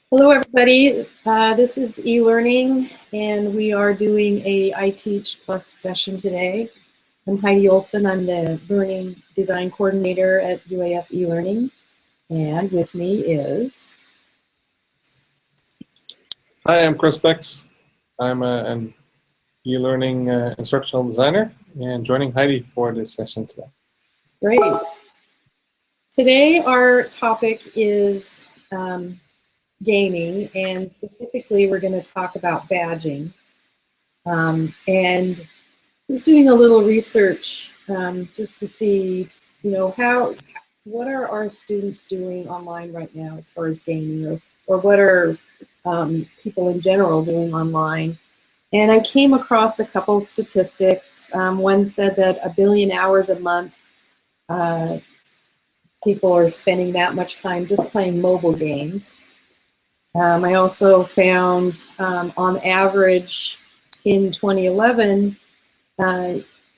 Hello, everybody. This is e-learning, and we are doing a iTeach Plus session today. I'm Heidi Olson. I'm the Learning Design Coordinator at UAF eLearning, and with me is... Hi, I'm Chris Bex. I'm an e-learning instructional designer and joining Heidi for this session today. Great. Today our topic is gaming, and specifically we're going to talk about badging. And I was doing a little research just to see, what are our students doing online right now as far as gaming, or what are people in general doing online. And I came across a couple statistics. One said that 1 billion hours a month people are spending that much time just playing mobile games. I also found on average in 2011,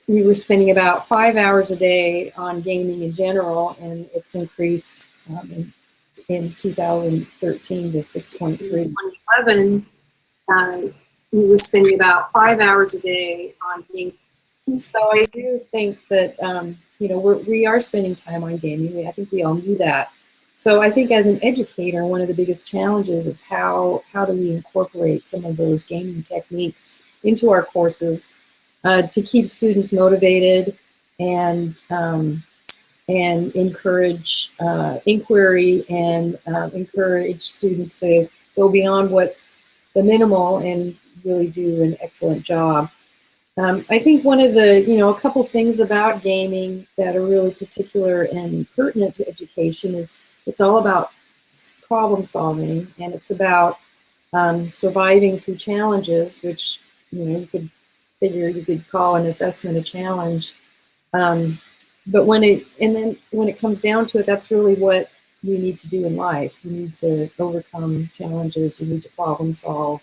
we were spending about 5 hours a day on gaming in general, and it's increased in 2013 to 6.3. In 2011, we were spending about 5 hours a day on gaming. So I do think that we are spending time on gaming. I think we all knew that. So I think as an educator, one of the biggest challenges is how do we incorporate some of those gaming techniques into our courses to keep students motivated and encourage inquiry and encourage students to go beyond what's the minimal and really do an excellent job. I think one of the, a couple things about gaming that are really particular and pertinent to education is it's all about problem solving, and it's about surviving through challenges, which, you could figure you could call an assessment a challenge. But when it comes down to it, that's really what you need to do in life. You need to overcome challenges. You need to problem solve.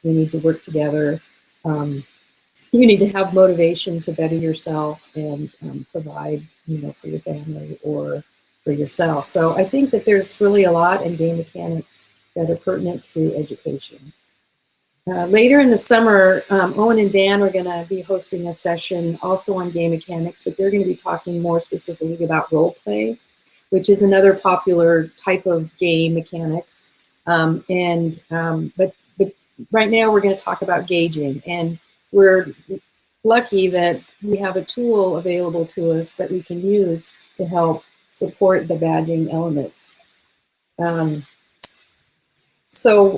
You need to work together. You need to have motivation to better yourself and provide, for your family or for yourself. So I think that there's really a lot in game mechanics that are pertinent to education. Later in the summer, Owen and Dan are going to be hosting a session also on game mechanics, but they're going to be talking more specifically about role play, which is another popular type of game mechanics. But right now we're going to talk about gauging, and we're lucky that we have a tool available to us that we can use to help support the badging elements. So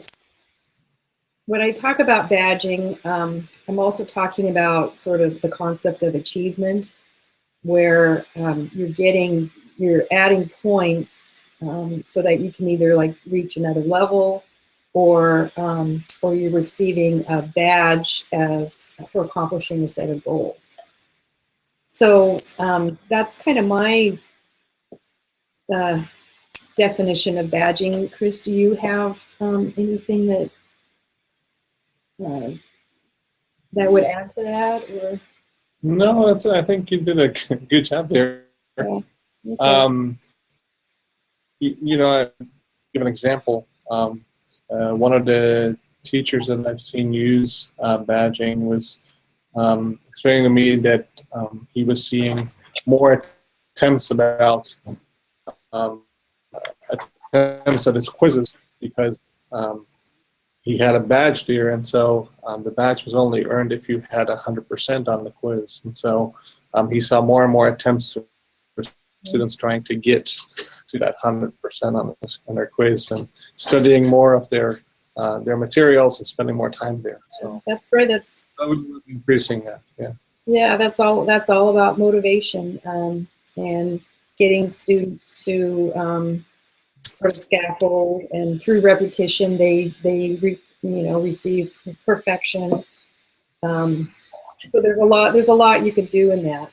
when I talk about badging, I'm also talking about sort of the concept of achievement, where you're adding points so that you can either reach another level, or you're receiving a badge for accomplishing a set of goals. So that's kind of my definition of badging. Chris, do you have anything that would add to that? Or? No, I think you did a good job there. Yeah. Okay. I'll give an example. One of the teachers that I've seen use badging was explaining to me that he was seeing more attempts at his quizzes because he had a badge there, and so the badge was only earned if you had 100% on the quiz. And so he saw more and more attempts for students trying to get to that 100% on their quiz and studying more of their materials and spending more time there. So that's right. That's increasing that. Yeah. Yeah, that's all about motivation and getting students to sort of scaffold, and through repetition they receive perfection. So there's a lot you could do in that.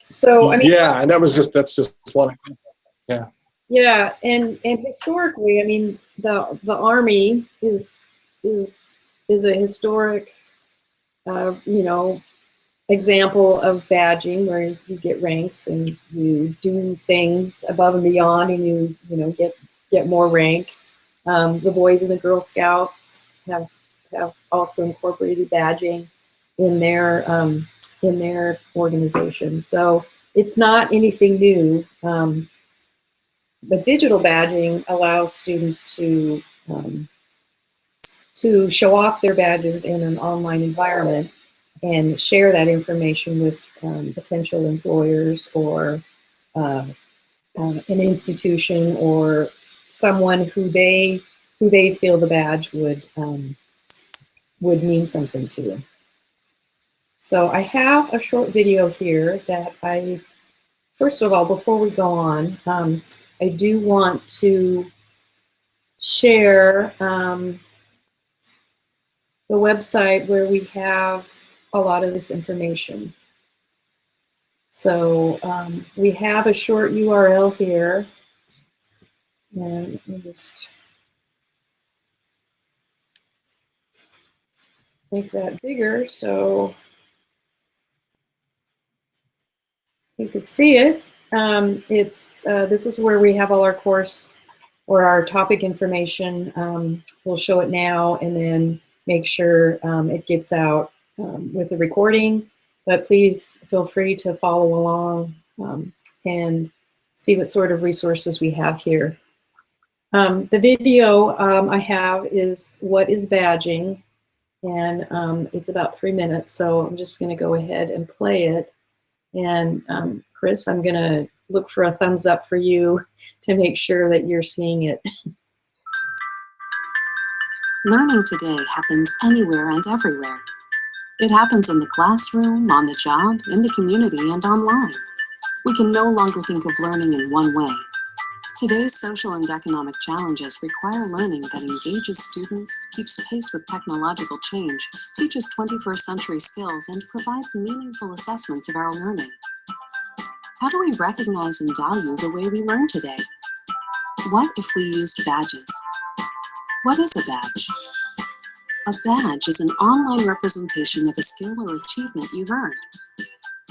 So I mean, yeah, and that's just one. Yeah. Yeah, and historically, I mean, the Army is a historic example of badging, where you get ranks and you do things above and beyond, and you get get more rank. The Boys and the Girl Scouts have also incorporated badging in their organization. So it's not anything new. But digital badging allows students to show off their badges in an online environment and share that information with potential employers or an institution or someone who they feel the badge would mean something to. So I have a short video here that first of all, before we go on, I do want to share the website where we have a lot of this information. So we have a short URL here, and let me just make that bigger so you can see it. This is where we have all our course or our topic information. We'll show it now and then make sure it gets out with the recording. But please feel free to follow along and see what sort of resources we have here. The video I have is What is Badging? And it's about 3 minutes, so I'm just going to go ahead and play it. And Chris, I'm going to look for a thumbs up for you to make sure that you're seeing it. Learning today happens anywhere and everywhere. It happens in the classroom, on the job, in the community, and online. We can no longer think of learning in one way. Today's social and economic challenges require learning that engages students, keeps pace with technological change, teaches 21st century skills, and provides meaningful assessments of our learning. How do we recognize and value the way we learn today? What if we used badges? What is a badge? A badge is an online representation of a skill or achievement you've earned.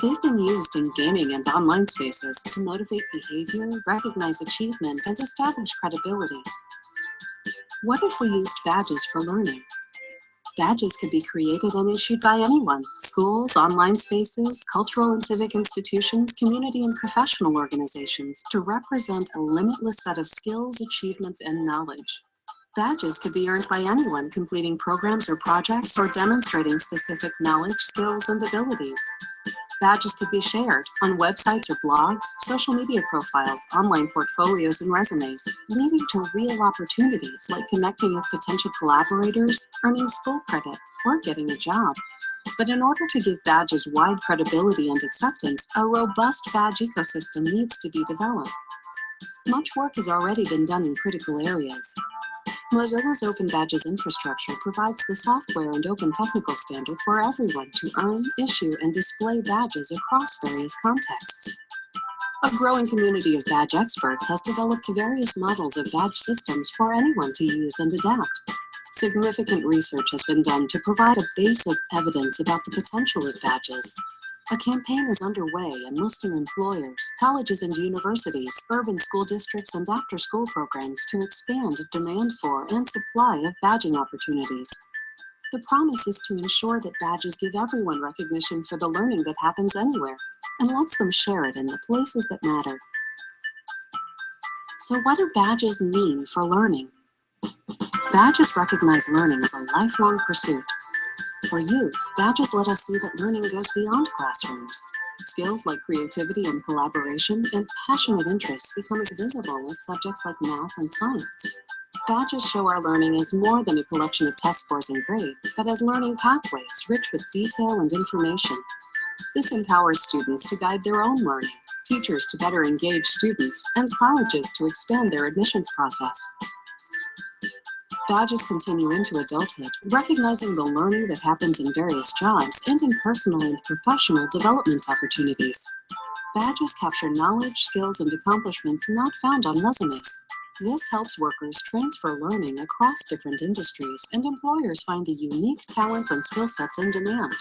They've been used in gaming and online spaces to motivate behavior, recognize achievement, and establish credibility. What if we used badges for learning? Badges could be created and issued by anyone: schools, online spaces, cultural and civic institutions, community and professional organizations, to represent a limitless set of skills, achievements, and knowledge. Badges could be earned by anyone completing programs or projects or demonstrating specific knowledge, skills, and abilities. Badges could be shared on websites or blogs, social media profiles, online portfolios, and resumes, leading to real opportunities like connecting with potential collaborators, earning school credit, or getting a job. But in order to give badges wide credibility and acceptance, a robust badge ecosystem needs to be developed. Much work has already been done in critical areas. Mozilla's Open Badges infrastructure provides the software and open technical standard for everyone to earn, issue, and display badges across various contexts. A growing community of badge experts has developed various models of badge systems for anyone to use and adapt. Significant research has been done to provide a base of evidence about the potential of badges. A campaign is underway enlisting employers, colleges and universities, urban school districts, and after-school programs to expand demand for and supply of badging opportunities. The promise is to ensure that badges give everyone recognition for the learning that happens anywhere and lets them share it in the places that matter. So what do badges mean for learning? Badges recognize learning as a lifelong pursuit. For youth, badges let us see that learning goes beyond classrooms. Skills like creativity and collaboration and passionate interests become as visible as subjects like math and science. Badges show our learning as more than a collection of test scores and grades, but as learning pathways rich with detail and information. This empowers students to guide their own learning, teachers to better engage students, and colleges to expand their admissions process. Badges continue into adulthood, recognizing the learning that happens in various jobs and in personal and professional development opportunities. Badges capture knowledge, skills, and accomplishments not found on resumes. This helps workers transfer learning across different industries, and employers find the unique talents and skill sets in demand.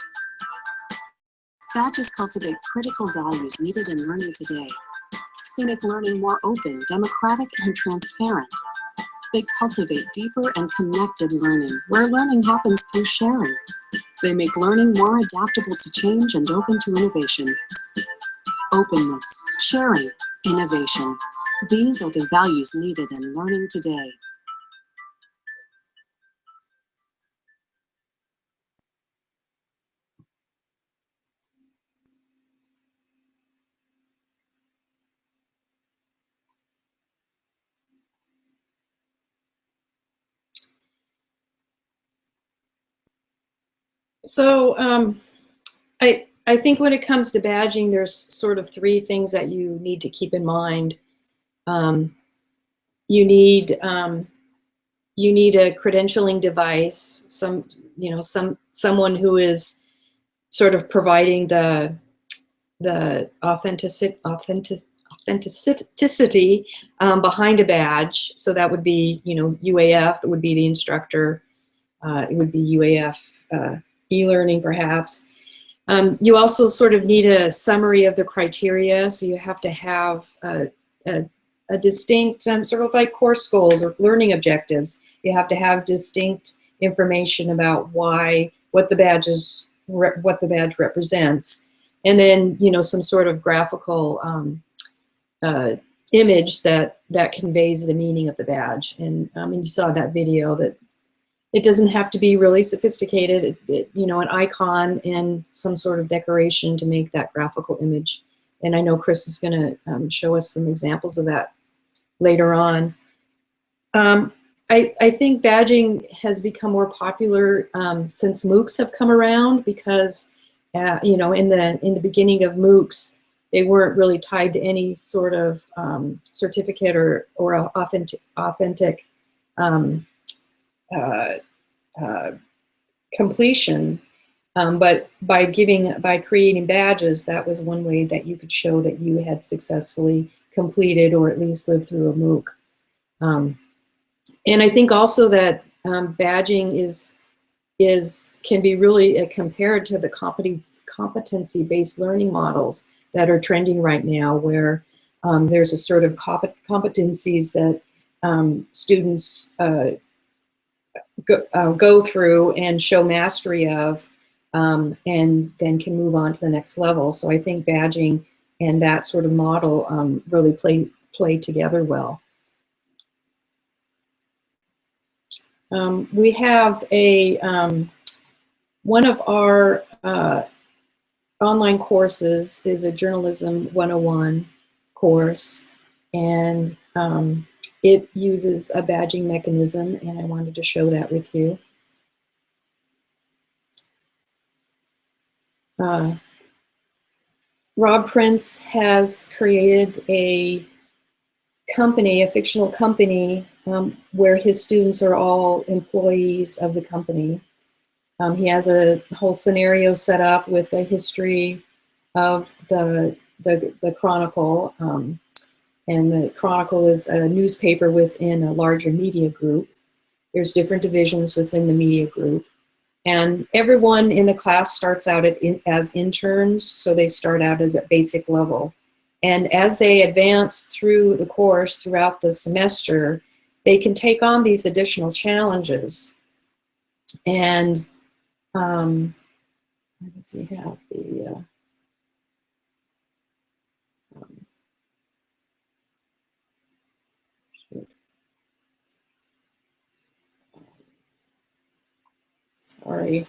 Badges cultivate critical values needed in learning today. They make learning more open, democratic, and transparent. They cultivate deeper and connected learning, where learning happens through sharing. They make learning more adaptable to change and open to innovation. Openness, sharing, innovation. These are the values needed in learning today. So I think when it comes to badging, there's sort of three things that you need to keep in mind. You need a credentialing device, someone who is sort of providing the authenticity behind a badge. So that would be, UAF. It would be the instructor. It would be UAF e-learning, perhaps. You also sort of need a summary of the criteria. So you have to have a distinct sort of like course goals or learning objectives. You have to have distinct information about what the badge represents, and then some sort of graphical image that conveys the meaning of the badge. And you saw that video that it doesn't have to be really sophisticated. An icon and some sort of decoration to make that graphical image. And I know Chris is going to show us some examples of that later on. I think badging has become more popular since MOOCs have come around, because in the beginning of MOOCs, they weren't really tied to any sort of certificate or authentic completion. But by creating badges, that was one way that you could show that you had successfully completed or at least lived through a MOOC. And I think also that badging can be really compared to the competency-based learning models that are trending right now, where there's a sort of competencies that students go through and show mastery of, and then can move on to the next level. So I think badging and that sort of model really play together well. We have one of our online courses is a Journalism 101 course, and it uses a badging mechanism, and I wanted to show that with you. Rob Prince has created a fictional company, where his students are all employees of the company. He has a whole scenario set up with a history of the Chronicle, and the Chronicle is a newspaper within a larger media group. There's different divisions within the media group. And everyone in the class starts out as interns, so they start out as at basic level. And as they advance through the course throughout the semester, they can take on these additional challenges. And let me see, have the sorry,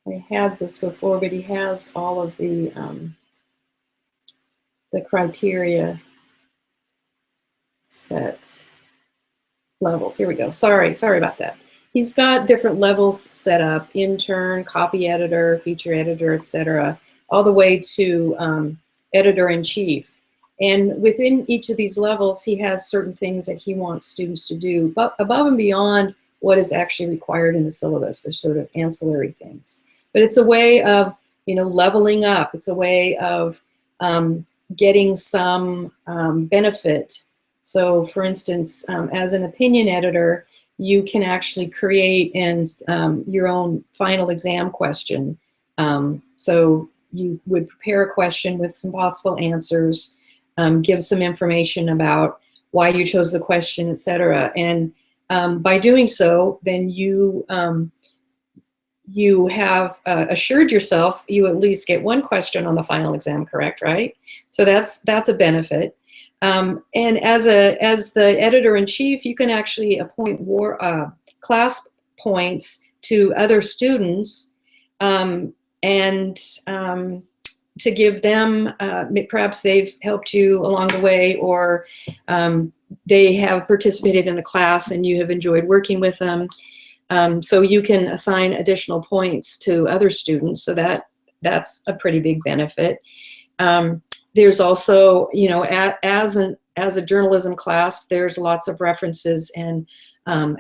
I had this before, but he has all of the criteria set levels. Here we go. Sorry about that. He's got different levels set up: intern, copy editor, feature editor, etc., all the way to editor-in-chief. And within each of these levels, he has certain things that he wants students to do, but above and beyond what is actually required in the syllabus. They're sort of ancillary things. But it's a way of, leveling up. It's a way of getting some benefit. So for instance, as an opinion editor, you can actually create your own final exam question. So you would prepare a question with some possible answers. give some information about why you chose the question, etc. And by doing so, then you have assured yourself you at least get one question on the final exam correct, right? So that's a benefit. And as the editor-in-chief, you can actually appoint class points to other students, and to give them, perhaps they've helped you along the way, or they have participated in a class and you have enjoyed working with them. So you can assign additional points to other students, so that's a pretty big benefit. There's also, you know, as a journalism class, there's lots of references and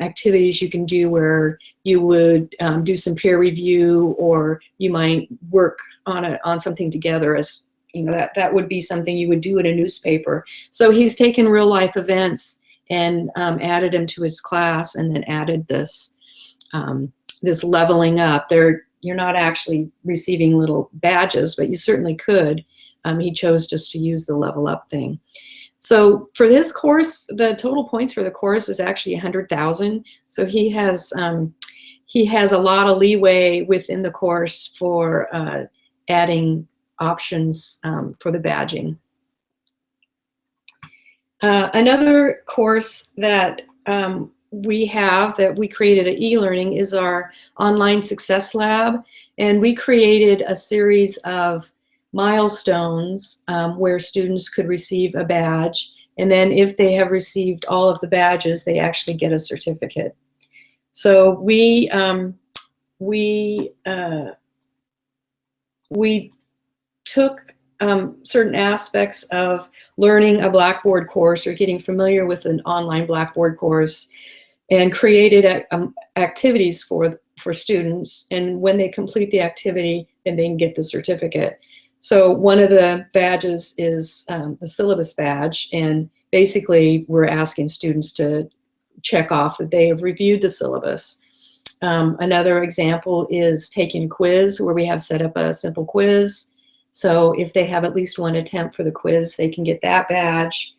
activities you can do where you would do some peer review, or you might work on something together. As you know, that would be something you would do in a newspaper. So he's taken real life events and added them to his class, and then added this this leveling up. You're not actually receiving little badges, but you certainly could. He chose just to use the level up thing. So for this course, the total points for the course is actually 100,000. So he has a lot of leeway within the course for adding options for the badging. Another course that we created at e-learning is our online success lab, and we created a series of milestones where students could receive a badge, and then if they have received all of the badges, they actually get a certificate. So we took certain aspects of learning a Blackboard course or getting familiar with an online Blackboard course, and created activities for students, and when they complete the activity, then they can get the certificate. So one of the badges is the Syllabus Badge, and basically we're asking students to check off that they have reviewed the syllabus. Another example is taking a quiz, where we have set up a simple quiz. So if they have at least one attempt for the quiz, they can get that badge.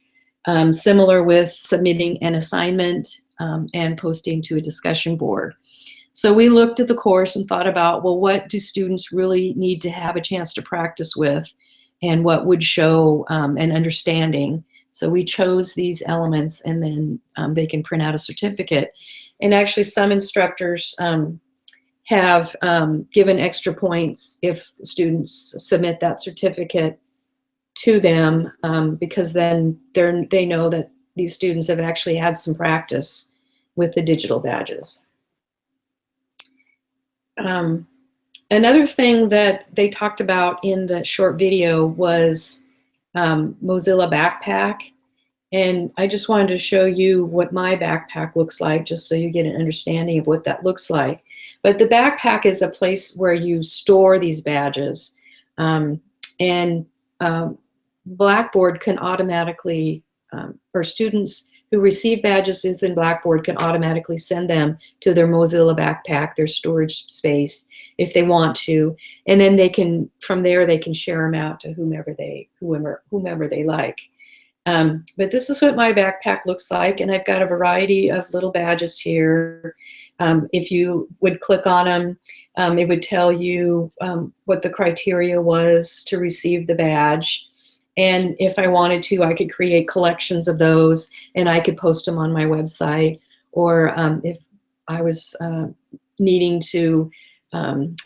Similar with submitting an assignment and posting to a discussion board. So we looked at the course and thought about, well, what do students really need to have a chance to practice with, and what would show an understanding. So we chose these elements, and then they can print out a certificate. And actually some instructors have given extra points if students submit that certificate to them, because then they know that these students have actually had some practice with the digital badges. Another thing that they talked about in the short video was Mozilla Backpack. And I just wanted to show you what my backpack looks like, just so you get an understanding of what that looks like. But the backpack is a place where you store these badges. And Blackboard can automatically, or students who receive badges within Blackboard can automatically send them to their Mozilla Backpack, their storage space, if they want to. And then they can, from there, they can share them out to whomever they like. But this is what my backpack looks like, and I've got a variety of little badges here. If you would click on them, it would tell you what the criteria was to receive the badge. And if I wanted to, I could create collections of those, and I could post them on my website. Or if I was needing to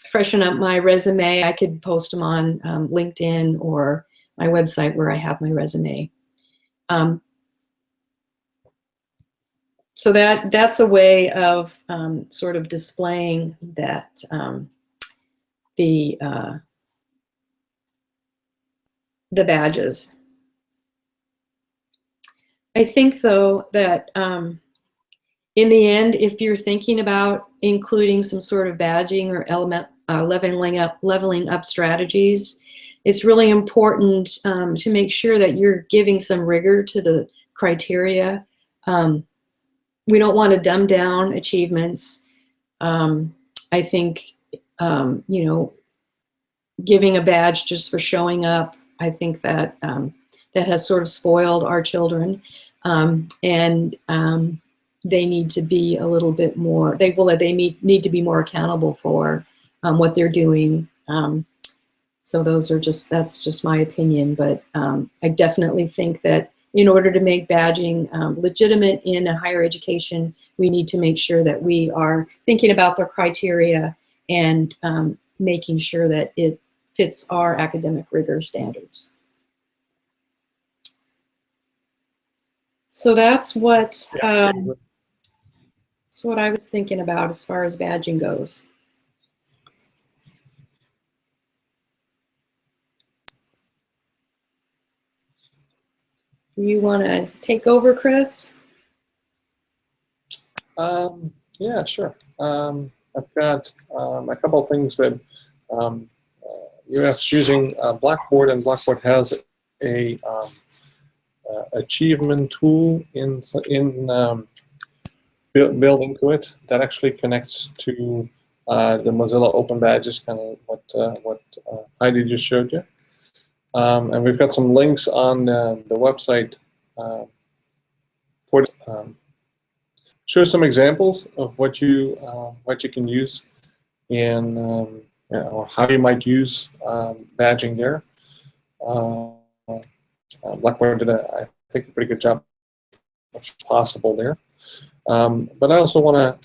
freshen up my resume, I could post them on LinkedIn or my website where I have my resume. So that's a way of sort of displaying that the badges. I think, though, that in the end, if you're thinking about including some sort of badging or leveling up strategies, it's really important to make sure that you're giving some rigor to the criteria. We don't want to dumb down achievements. I think, you know, giving a badge just for showing up, I think that that has sort of spoiled our children, and they need to be a little bit more. They need to be more accountable for what they're doing. So that's just my opinion, but I definitely think that in order to make badging legitimate in a higher education, we need to make sure that we are thinking about the criteria and making sure that it fits our academic rigor standards. So that's what I was thinking about as far as badging goes. Do you want to take over, Chris? Yeah, sure. I've got a couple of things that UF's using Blackboard, and Blackboard has a achievement tool built into it that actually connects to the Mozilla Open Badges, kind of what Heidi just showed you. And we've got some links on the website for show some examples of what you can use in or how you might use badging there. Blackboard did I think a pretty good job of what's possible there. But I also want to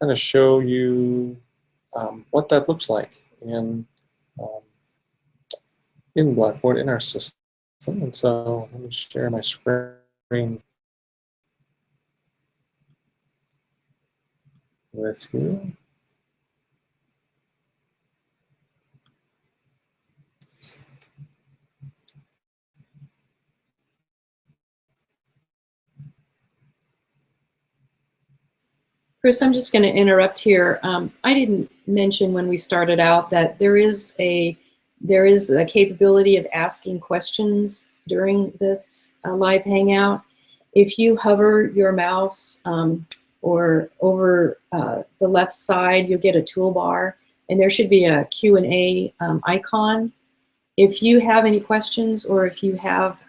kind of show you what that looks like in Blackboard in our system. And so let me share my screen with you. Chris, I'm just going to interrupt here. I didn't mention when we started out that there is a capability of asking questions during this live hangout. If you hover your mouse or over the left side, you'll get a toolbar, and there should be a Q&A icon. If you have any questions, or if you have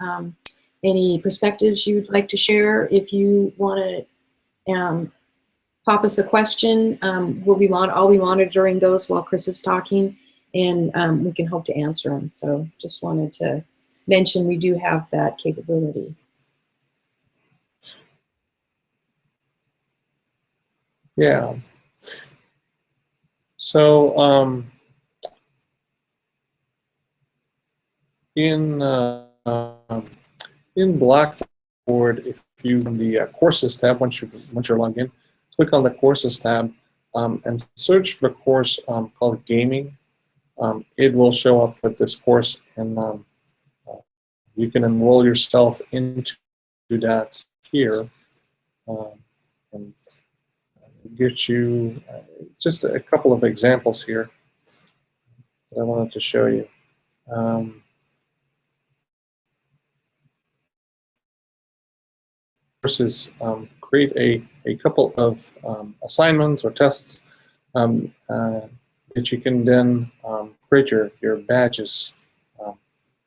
any perspectives you'd like to share, if you want to pop us a question, I'll be monitoring those while Chris is talking, and we can hope to answer them. So just wanted to mention we do have that capability. Yeah. So in Blackboard, if you in the courses tab, once you're logged in, click on the courses tab and search for the course called gaming. It will show up with this course, and you can enroll yourself into that here and get you just a couple of examples here that I wanted to show you. Courses create a couple of assignments or tests that you can then create your badges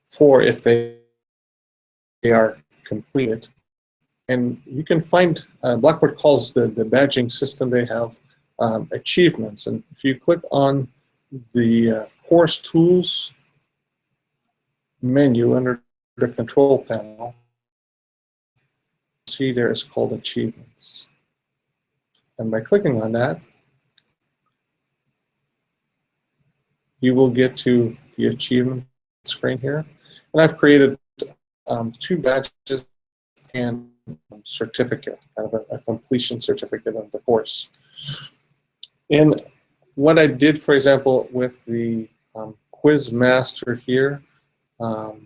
for if they are completed. And you can find, Blackboard calls the badging system they have achievements. And if you click on the course tools menu under the control panel, see there is called achievements. And by clicking on that, you will get to the achievement screen here. And I've created 2 badges and certificate, kind of a completion certificate of the course. And what I did, for example, with the Quiz Master here, the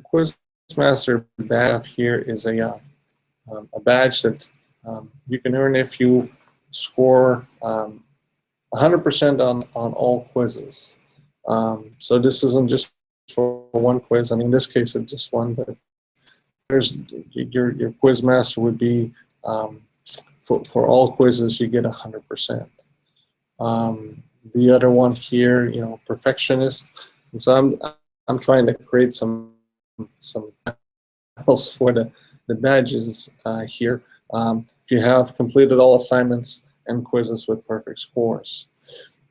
Quiz Master badge here is a badge that you can earn if you score 100% on all quizzes. So this isn't just for one quiz. I mean, in this case, it's just one, but there's your Quiz Master would be for all quizzes you get 100%. The other one here, Perfectionist. And so I'm trying to create some else for the badges here. If you have completed all assignments and quizzes with perfect scores.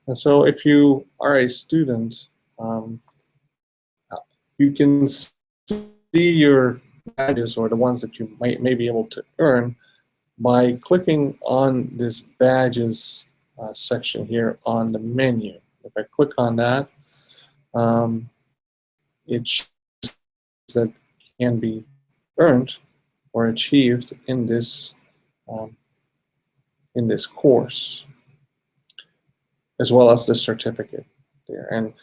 And so if you are a student, you can see your badges, or the ones that you may be able to earn, by clicking on this badges section here on the menu. If I click on that, it shows that can be earned or achieved in this course, as well as the certificate there. And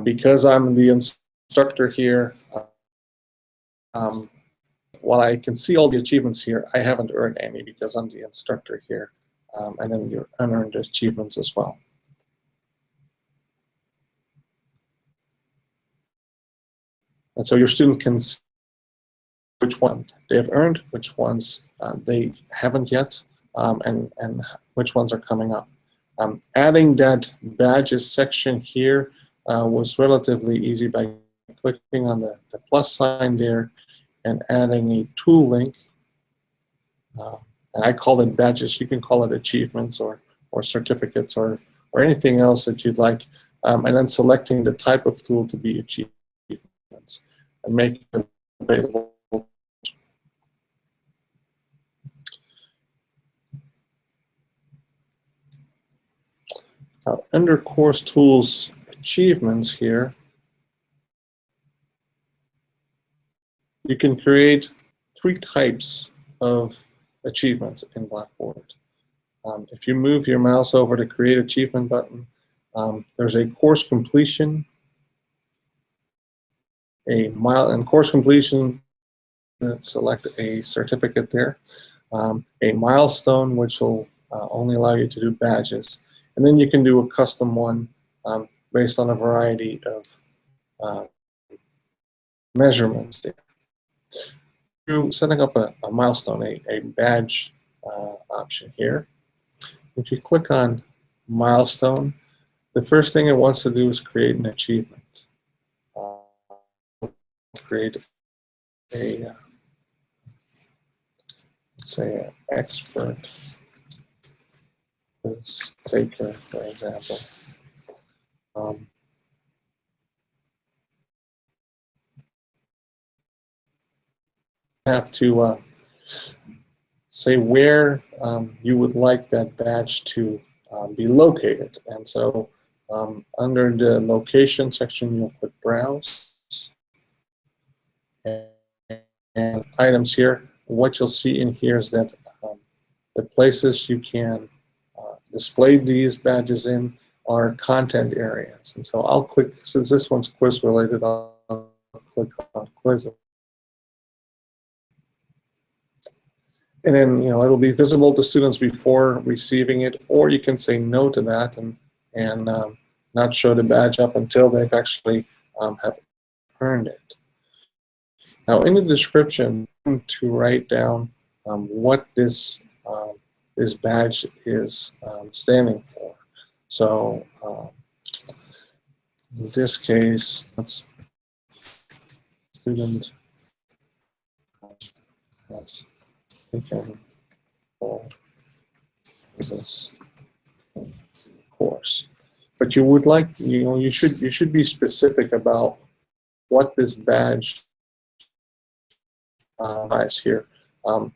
because I'm the instructor here, while I can see all the achievements here, I haven't earned any because I'm the instructor here, and then your unearned achievements as well. And so your student can see which one they have earned, which ones they haven't yet, and which ones are coming up. Adding that badges section here was relatively easy by clicking on the plus sign there and adding a tool link. And I call it badges. You can call it achievements or certificates or anything else that you'd like. And then selecting the type of tool to be achievements and making it available. Under Course Tools Achievements here, you can create 3 types of achievements in Blackboard. If you move your mouse over to Create Achievement button, there's a course completion, and course completion, select a certificate there, a milestone, which will only allow you to do badges, and then you can do a custom one based on a variety of measurements there. Through setting up a milestone, a badge option here, if you click on milestone, the first thing it wants to do is create an achievement. Create a, let's say, an expert quiz taker, for example. Have to say where you would like that badge to be located. And so under the location section, you'll click Browse. And items here, what you'll see in here is that the places you can display these badges in are content areas. And so I'll click, since this one's quiz related, I'll click on quiz. And then, it'll be visible to students before receiving it, or you can say no to that and not show the badge up until they've actually have earned it. Now, in the description, to write down what this badge is standing for. So, in this case, let's student has taken this course. But you would like, you should be specific about what this badge is here,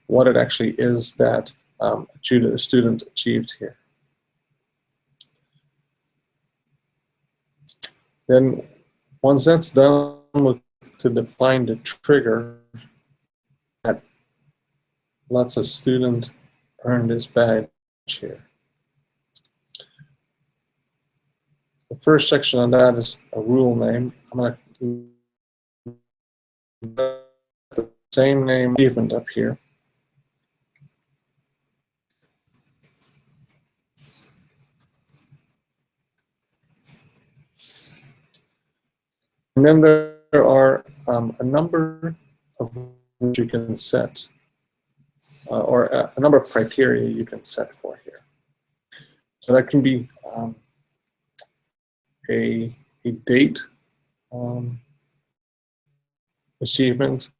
what it actually is that the student achieved here. Then once that's done, to define the trigger that lets a student earn this badge here. The first section on that is a rule name. I'm going to the same name achievement up here. And then there are a number of which you can set, or a number of criteria you can set for here. So that can be a date achievement,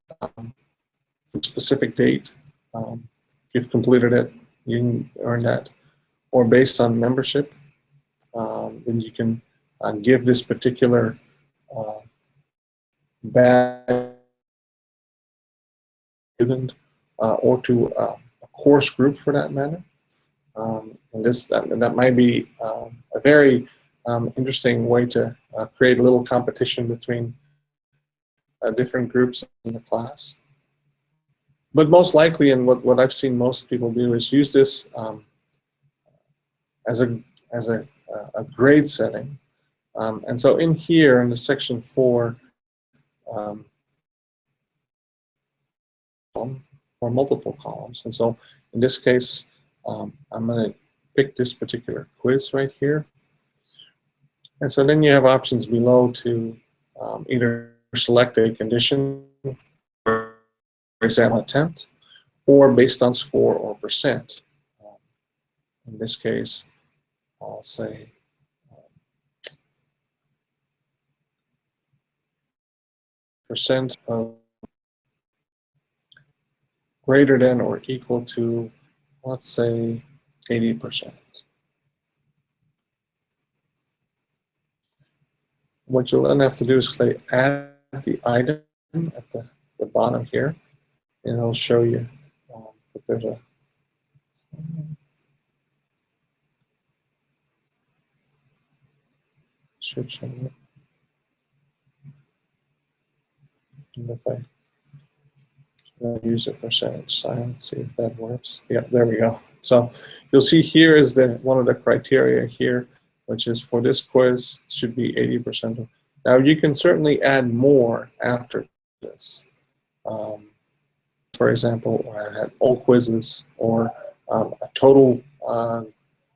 specific date. If you've completed it, you can earn that. Or based on membership, then you can give this particular badge student or to a course group for that matter. And that might be a very interesting way to create a little competition between different groups in the class. But most likely, and what I've seen most people do is use this as a grade setting. And so in here in the section 4, or multiple columns. And so in this case, I'm going to pick this particular quiz right here. And so then you have options below to either select a condition, for example, attempt, or based on score or percent. In this case, I'll say percent of greater than or equal to, let's say, 80%. What you'll then have to do is click add the item at the bottom here, and it'll show you that there's a search on it. And if I use a percentage sign, see if that works. Yeah, there we go. So you'll see here is one of the criteria here, which is for this quiz should be 80%. Now you can certainly add more after this. For example, I had all quizzes or a total,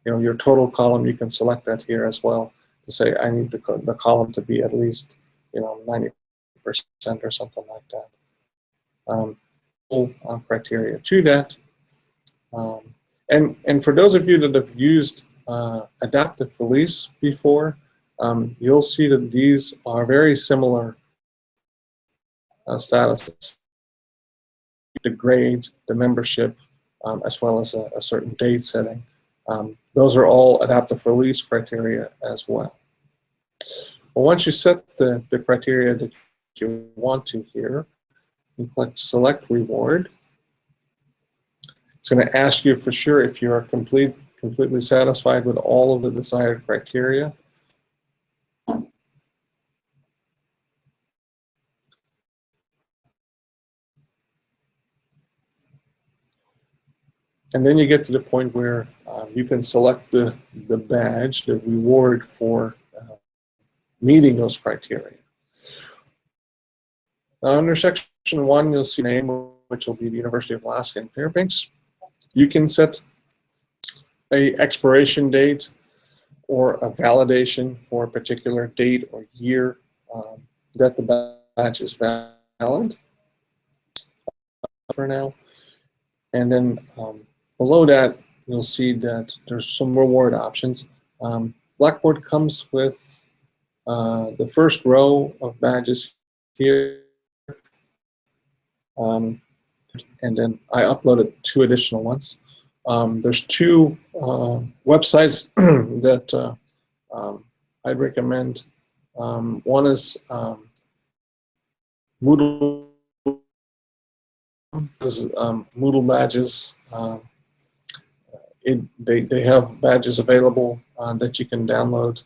your total column. You can select that here as well to say I need the column to be at least 90% or something like that. Full criteria to that. And for those of you that have used adaptive release before, you'll see that these are very similar statuses. The grade, the membership, as well as a certain date setting. Those are all adaptive release criteria as well. Well, once you set the criteria that you want to here, you click Select Reward. It's going to ask you for sure if you are completely satisfied with all of the desired criteria. And then you get to the point where you can select the badge, the reward for meeting those criteria. Now, under Section 1, you'll see name, which will be the University of Alaska in Fairbanks. You can set a expiration date or a validation for a particular date or year that the badge is valid for now. And then below that, you'll see that there's some reward options. Blackboard comes with the first row of badges here. And then I uploaded 2 additional ones. There's 2 websites that I'd recommend. One is Moodle. Moodle badges. They have badges available that you can download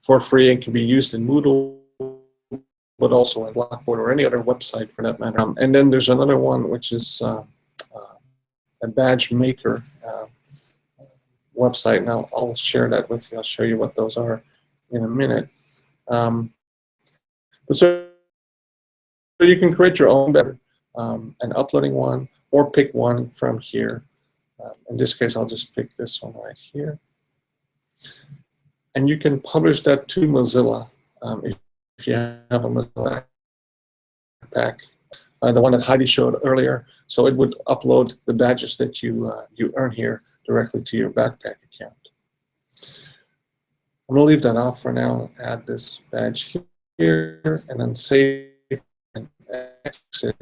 for free and can be used in Moodle, but also in Blackboard or any other website for that matter. And then there's another one which is a badge maker website, and I'll share that with you. I'll show you what those are in a minute. But so you can create your own badge and uploading one or pick one from here. In this case, I'll just pick this one right here. And you can publish that to Mozilla if you have a Mozilla Backpack, the one that Heidi showed earlier. So it would upload the badges that you earn here directly to your Backpack account. I'm going to leave that off for now. Add this badge here and then save and exit.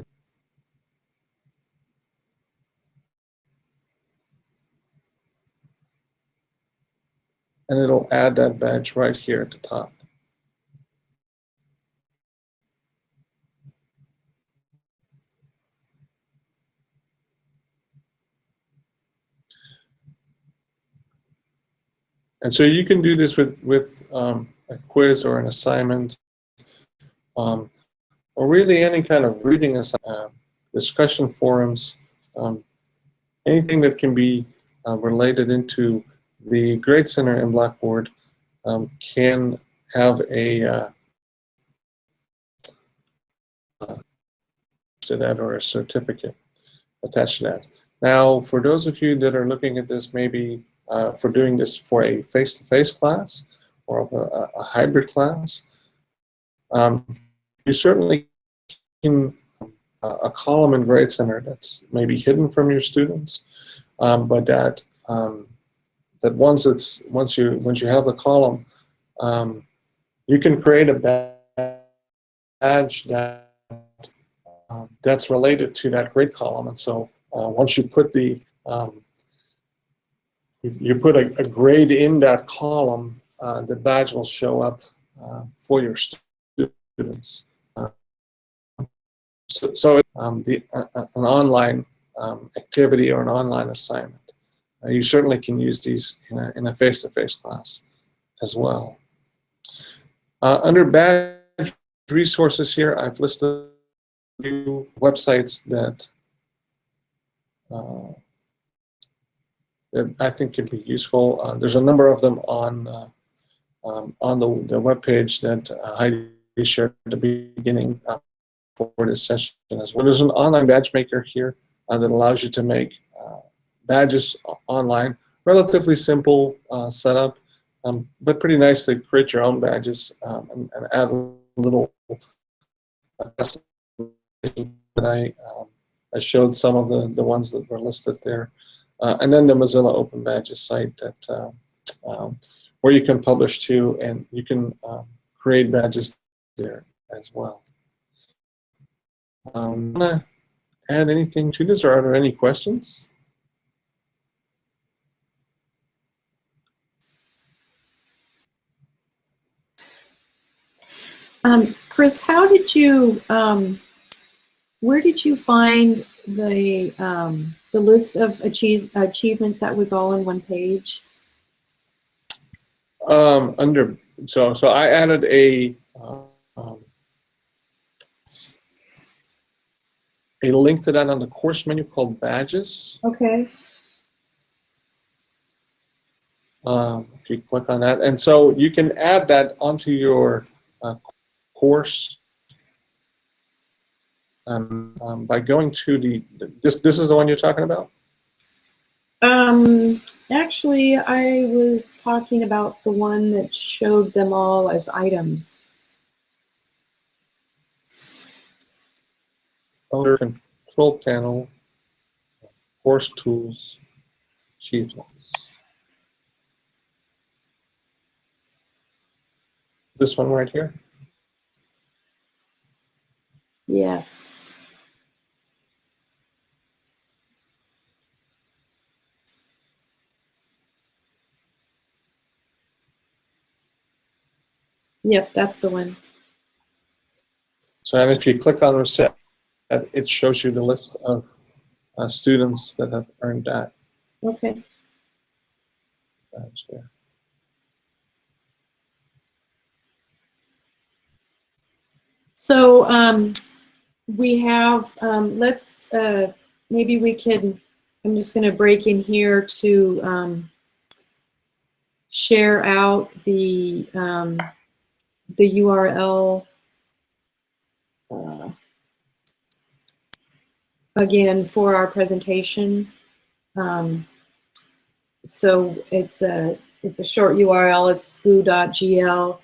And it'll add that badge right here at the top. And so you can do this with a quiz or an assignment, or really any kind of reading assignment, discussion forums, anything that can be related into the Grade Center in Blackboard can have a to that or a certificate attached to that. Now, for those of you that are looking at this, maybe for doing this for a face-to-face class or a hybrid class, you certainly can a column in Grade Center that's maybe hidden from your students, but that once you have the column, you can create a badge that's related to that grade column. And so once you put the a grade in that column, the badge will show up for your students. So an online activity or an online assignment. You certainly can use these in a face-to-face class as well. Under badge resources here, I've listed a few websites that I think could be useful. There's a number of them on the web page that Heidi shared at the beginning for this session as well. There's an online badge maker here that allows you to make badges online. Relatively simple setup, but pretty nice to create your own badges and add a little that I showed some of the ones that were listed there. And then the Mozilla Open Badges site that where you can publish to and you can create badges there as well. Want to add anything to this, or are there any questions? Chris, how did you, where did you find the list of achievements that was all in one page? So I added a link to that on the course menu called Badges. Okay. If you click on that, and so you can add that onto your course by going to this is the one you're talking about? Actually, I was talking about the one that showed them all as items. Under Control Panel, Course Tools, Achievements. This one right here? Yes. Yep, that's the one. So, and if you click on Reset, it shows you the list of students that have earned that. Okay. Badge there. So we have, let's, maybe we can, I'm just going to break in here to share out the URL again for our presentation. So it's a short URL. It's scu.gl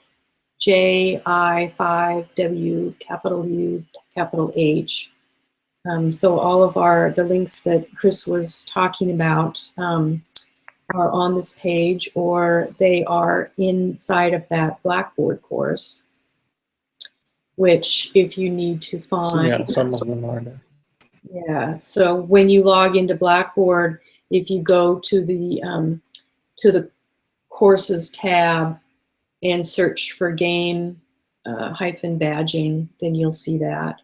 JI5W capital U capital H. So all of the links that Chris was talking about are on this page, or they are inside of that Blackboard course. which if you need to find. Yeah, some of them are there. Yeah, so when you log into Blackboard, if you go to the courses tab and search for game hyphen badging, then you'll see that.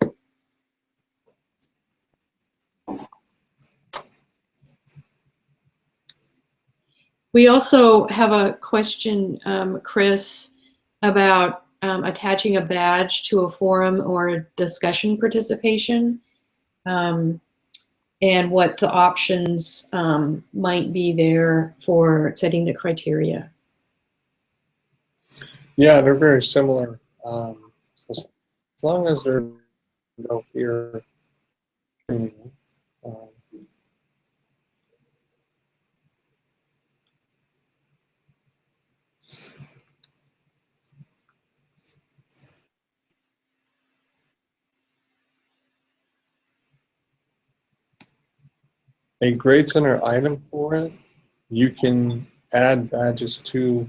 We also have a question, Chris, about attaching a badge to a forum or a discussion participation, and what the options might be there for setting the criteria. Yeah, they're very similar. As long as there's no peer training. A grade center item for it, you can add badges to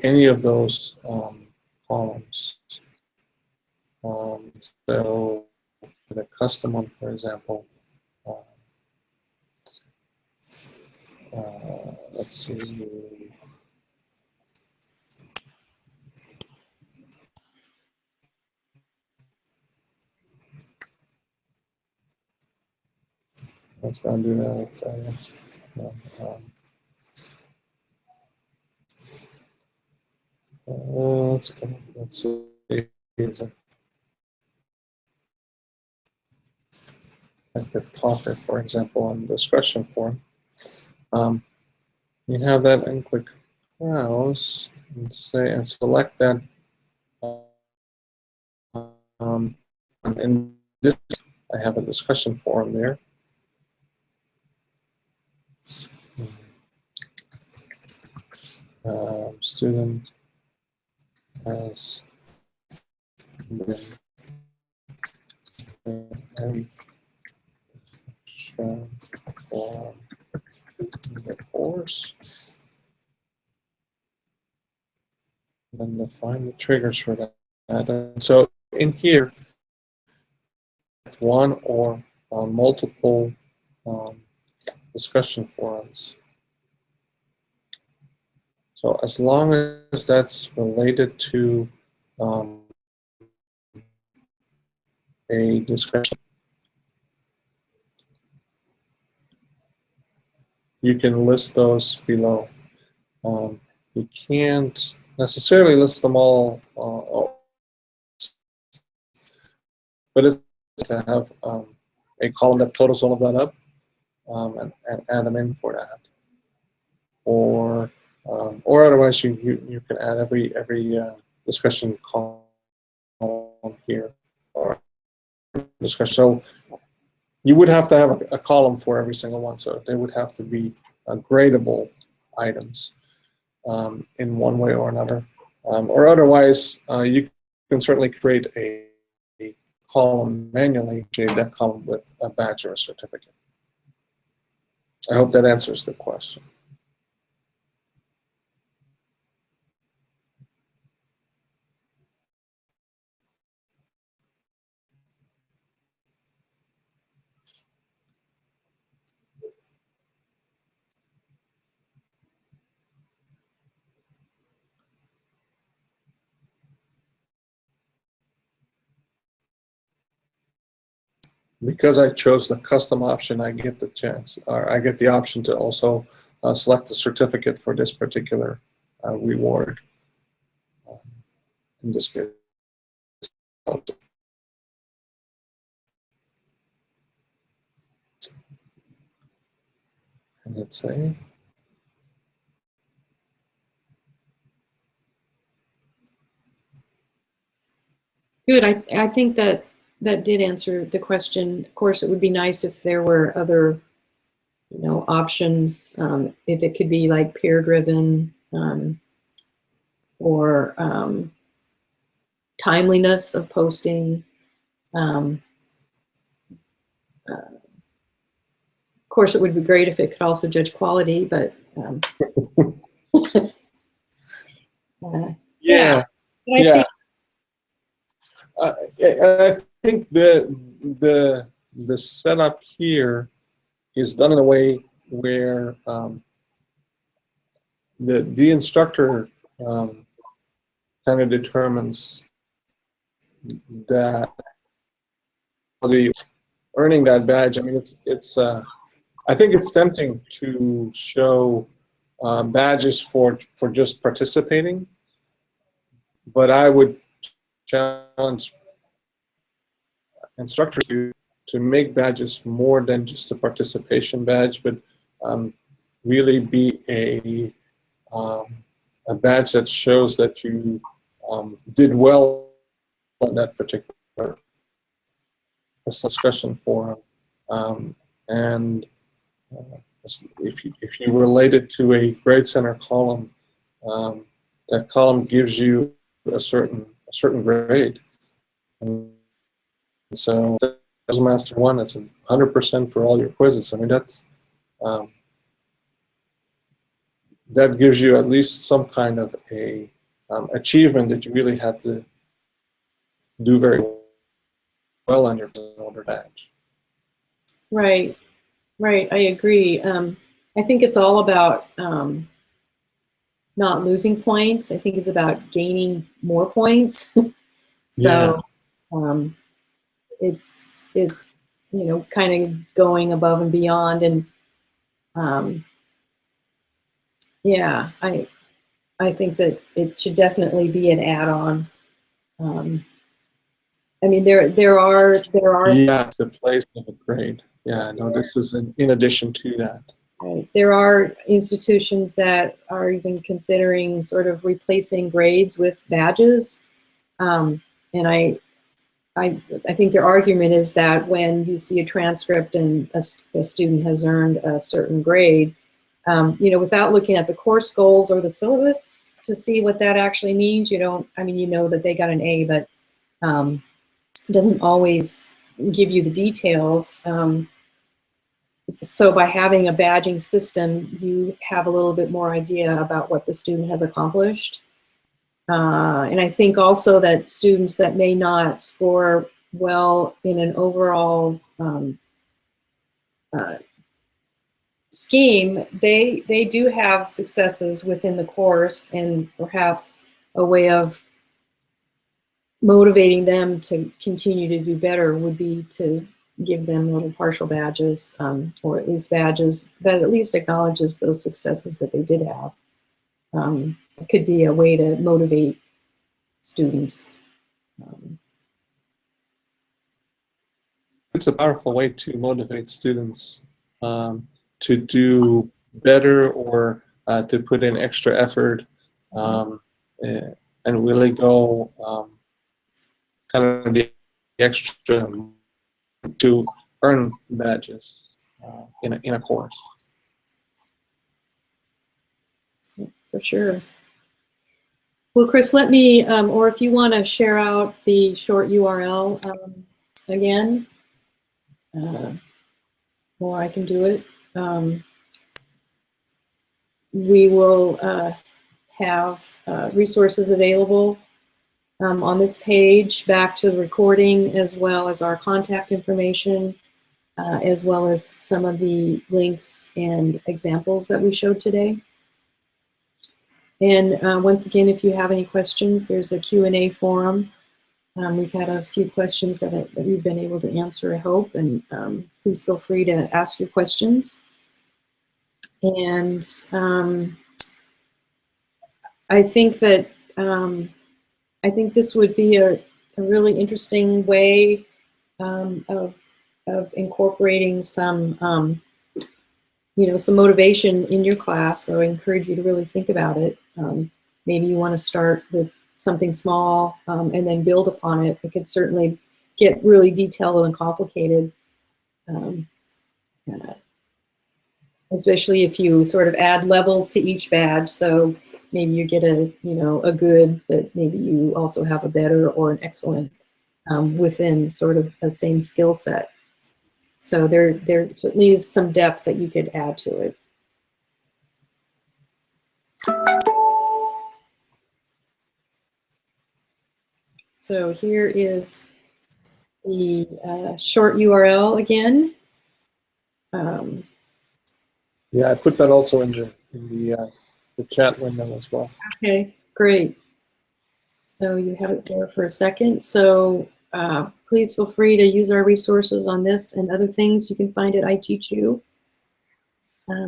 any of those columns. So the custom one, for example, let's see. Let's not do that. Let's see. Active talker, for example, on the discussion forum. You have that and click browse and say and select that. And this, I have a discussion forum there. Student has been in for the course. And then define the triggers for that. And so in here, one or multiple discussion forums. So as long as that's related to a discussion, you can list those below. You can't necessarily list them all, but it's to have a column that totals all of that up and add them in for that. Or otherwise, you can add every discussion column here or discussion. So you would have to have a column for every single one. So they would have to be gradable items in one way or another. Or otherwise, you can certainly create a column manually, create that column with a badge or a certificate. I hope that answers the question. Because I chose the custom option, I get the chance, or I get the option to also select a certificate for this particular reward. In this case, and let's say. Good. I think that did answer the question. Of course, it would be nice if there were other, options. If it could be like peer-driven or timeliness of posting. Of course, it would be great if it could also judge quality, but Yeah. But I think I think the setup here is done in a way where the instructor kind of determines that the earning that badge. I mean, it's I think it's tempting to show badges for just participating, but I would challenge instructors to make badges more than just a participation badge, but really be a badge that shows that you did well in that particular discussion forum. And if you relate it to a grade center column, that column gives you a certain grade. And so as Master 1, it's 100% for all your quizzes. I mean, that's that gives you at least some kind of a achievement that you really had to do very well on your older badge. Right, right. I agree. I think it's all about not losing points. I think it's about gaining more points. So yeah. It's you know, kind of going above and beyond, and yeah, I think that it should definitely be an add-on. I mean, there are yeah, the place of a grade. Yeah, no, this is in addition to that. Right. There are institutions that are even considering sort of replacing grades with badges, and I think their argument is that when you see a transcript and a student has earned a certain grade, you know, without looking at the course goals or the syllabus to see what that actually means, you don't. I mean, you know that they got an A, but it doesn't always give you the details. So by having a badging system, you have a little bit more idea about what the student has accomplished. And I think also that students that may not score well in an overall scheme, they do have successes within the course, and perhaps a way of motivating them to continue to do better would be to give them little partial badges, or at least badges that at least acknowledges those successes that they did have. It could be a way to motivate students. It's a powerful way to motivate students to do better, or to put in extra effort, and really go kind of the extra to earn badges in a course. For sure. Well, Chris, let me, or if you want to share out the short URL again, or I can do it. We will have resources available on this page, back to the recording, as well as our contact information, as well as some of the links and examples that we showed today. And once again, if you have any questions, there's a Q&A forum. We've had a few questions that we've been able to answer, I hope, and please feel free to ask your questions. And I think that I think this would be a really interesting way of incorporating some you know, some motivation in your class. So I encourage you to really think about it. Maybe you want to start with something small and then build upon it. It could certainly get really detailed and complicated, especially if you sort of add levels to each badge. So maybe you get a, you know, a good, but maybe you also have a better or an excellent within sort of the same skill set. So there certainly is some depth that you could add to it. So here is the short URL again. Yeah, I put that also in the chat window as well. Okay, great. So you have it there for a second. So please feel free to use our resources on this and other things you can find at iTeachU.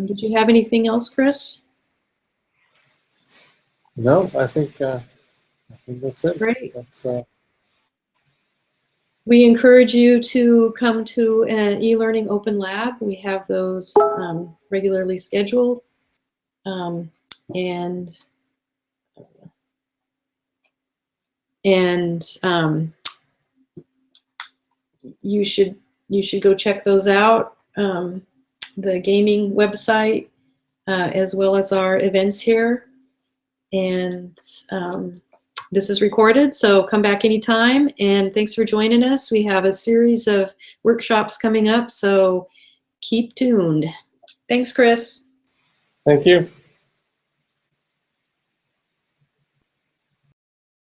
Did you have anything else, Chris? No, I think that's it. Great. That's, We encourage you to come to an e-learning open lab. We have those regularly scheduled. And you should go check those out. The gaming website, as well as our events here. And this is recorded, so come back anytime. And thanks for joining us. We have a series of workshops coming up, so keep tuned. Thanks, Chris. thank you.